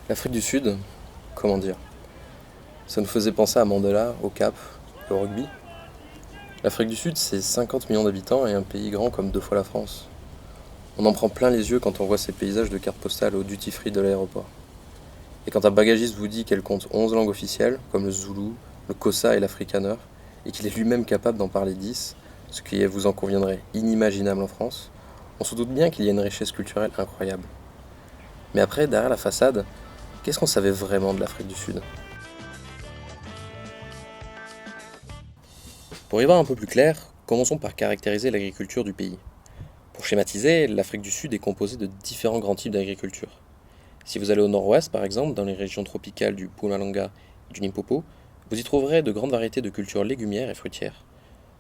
L'Afrique du Sud, comment dire? Ça nous faisait penser à Mandela, au Cap et au rugby. L'Afrique du Sud, c'est 50 millions d'habitants et un pays grand comme deux fois la France. On en prend plein les yeux quand on voit ces paysages de cartes postales au duty-free de l'aéroport. Et quand un bagagiste vous dit qu'elle compte 11 langues officielles, comme le zoulou, le kossa et l'afrikaner, et qu'il est lui-même capable d'en parler 10, ce qui vous en conviendrait inimaginable en France, on se doute bien qu'il y a une richesse culturelle incroyable. Mais après, derrière la façade, qu'est-ce qu'on savait vraiment de l'Afrique du Sud? Pour y voir un peu plus clair, commençons par caractériser l'agriculture du pays. Pour schématiser, l'Afrique du Sud est composée de différents grands types d'agriculture. Si vous allez au nord-ouest, par exemple, dans les régions tropicales du Mpumalanga et du Limpopo, vous y trouverez de grandes variétés de cultures légumières et fruitières.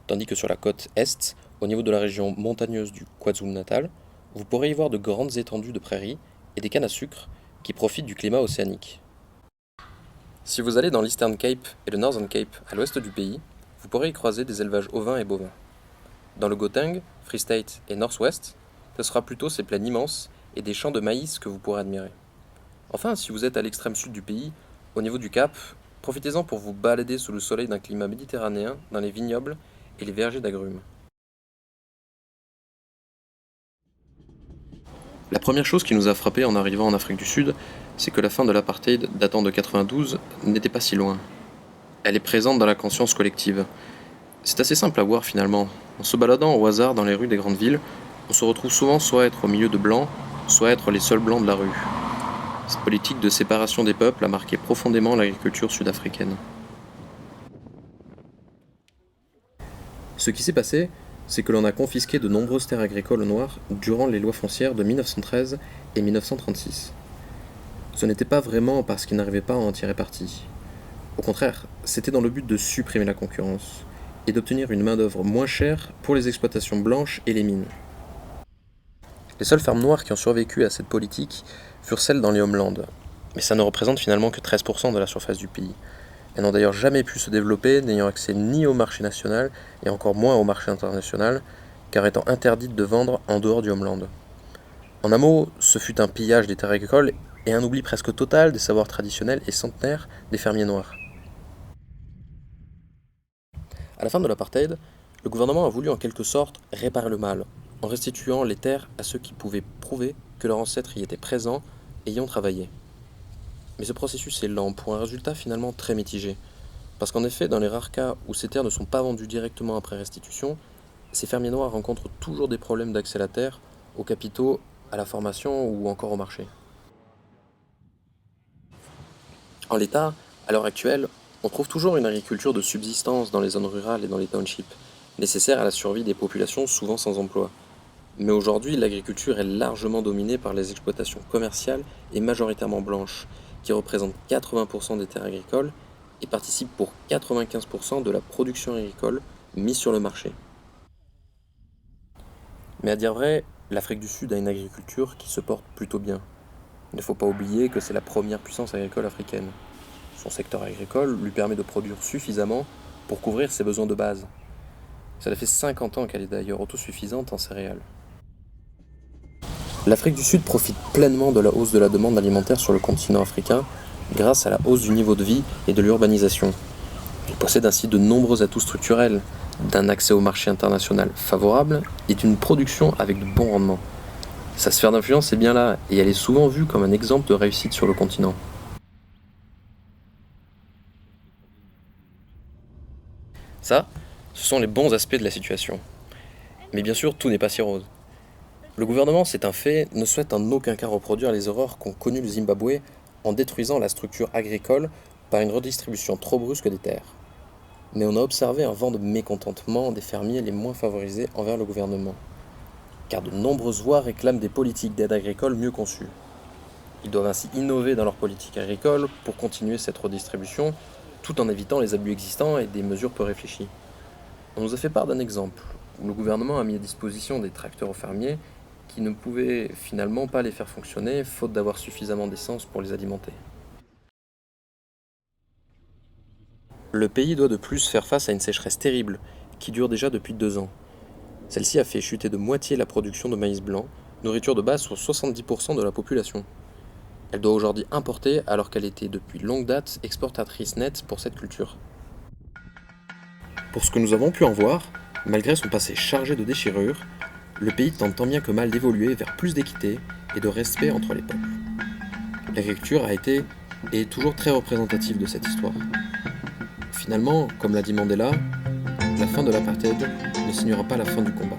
Tandis que sur la côte est, au niveau de la région montagneuse du KwaZulu-Natal, vous pourrez y voir de grandes étendues de prairies et des cannes à sucre qui profitent du climat océanique. Si vous allez dans l'Eastern Cape et le Northern Cape, à l'ouest du pays, vous pourrez y croiser des élevages ovins et bovins. Dans le Gauteng, Free State et Northwest, ce sera plutôt ces plaines immenses et des champs de maïs que vous pourrez admirer. Enfin, si vous êtes à l'extrême sud du pays, au niveau du Cap, profitez-en pour vous balader sous le soleil d'un climat méditerranéen dans les vignobles et les vergers d'agrumes. La première chose qui nous a frappé en arrivant en Afrique du Sud, c'est que la fin de l'apartheid datant de 92 n'était pas si loin. Elle est présente dans la conscience collective. C'est assez simple à voir finalement. En se baladant au hasard dans les rues des grandes villes, on se retrouve souvent soit être au milieu de blancs, soit être les seuls blancs de la rue. Cette politique de séparation des peuples a marqué profondément l'agriculture sud-africaine. Ce qui s'est passé, c'est que l'on a confisqué de nombreuses terres agricoles aux Noirs durant les lois foncières de 1913 et 1936. Ce n'était pas vraiment parce qu'ils n'arrivaient pas à en tirer parti. Au contraire, c'était dans le but de supprimer la concurrence et d'obtenir une main-d'œuvre moins chère pour les exploitations blanches et les mines. Les seules fermes noires qui ont survécu à cette politique furent celles dans les Homelands, mais ça ne représente finalement que 13% de la surface du pays. Elles n'ont d'ailleurs jamais pu se développer, n'ayant accès ni au marché national et encore moins au marché international, car étant interdites de vendre en dehors du Homeland. En un mot, ce fut un pillage des terres agricoles et un oubli presque total des savoirs traditionnels et centenaires des fermiers noirs. À la fin de l'apartheid, le gouvernement a voulu en quelque sorte réparer le mal, en restituant les terres à ceux qui pouvaient prouver que leurs ancêtres y étaient présents et y ont travaillé. Mais ce processus est lent pour un résultat finalement très mitigé, parce qu'en effet, dans les rares cas où ces terres ne sont pas vendues directement après restitution, ces fermiers noirs rencontrent toujours des problèmes d'accès à la terre, aux capitaux, à la formation ou encore au marché. En l'état, à l'heure actuelle, on trouve toujours une agriculture de subsistance dans les zones rurales et dans les townships, nécessaire à la survie des populations souvent sans emploi. Mais aujourd'hui, l'agriculture est largement dominée par les exploitations commerciales et majoritairement blanches, qui représentent 80% des terres agricoles et participent pour 95% de la production agricole mise sur le marché. Mais à dire vrai, l'Afrique du Sud a une agriculture qui se porte plutôt bien. Il ne faut pas oublier que c'est la première puissance agricole africaine. Son secteur agricole lui permet de produire suffisamment pour couvrir ses besoins de base. Cela fait 50 ans qu'elle est d'ailleurs autosuffisante en céréales. L'Afrique du Sud profite pleinement de la hausse de la demande alimentaire sur le continent africain grâce à la hausse du niveau de vie et de l'urbanisation. Elle possède ainsi de nombreux atouts structurels, d'un accès au marché international favorable et d'une production avec de bons rendements. Sa sphère d'influence est bien là et elle est souvent vue comme un exemple de réussite sur le continent. Ça, ce sont les bons aspects de la situation. Mais bien sûr, tout n'est pas si rose. Le gouvernement, c'est un fait, ne souhaite en aucun cas reproduire les erreurs qu'ont connues le Zimbabwe en détruisant la structure agricole par une redistribution trop brusque des terres. Mais on a observé un vent de mécontentement des fermiers les moins favorisés envers le gouvernement, car de nombreuses voix réclament des politiques d'aide agricole mieux conçues. Ils doivent ainsi innover dans leur politique agricole pour continuer cette redistribution, tout en évitant les abus existants et des mesures peu réfléchies. On nous a fait part d'un exemple, où le gouvernement a mis à disposition des tracteurs aux fermiers qui ne pouvaient finalement pas les faire fonctionner, faute d'avoir suffisamment d'essence pour les alimenter. Le pays doit de plus faire face à une sécheresse terrible, qui dure déjà depuis 2 ans. Celle-ci a fait chuter de moitié la production de maïs blanc, nourriture de base pour 70% de la population. Elle doit aujourd'hui importer alors qu'elle était depuis longue date exportatrice nette pour cette culture. Pour ce que nous avons pu en voir, malgré son passé chargé de déchirures, le pays tente tant bien que mal d'évoluer vers plus d'équité et de respect entre les peuples. L'agriculture a été et est toujours très représentative de cette histoire. Finalement, comme l'a dit Mandela, la fin de l'apartheid ne signera pas la fin du combat.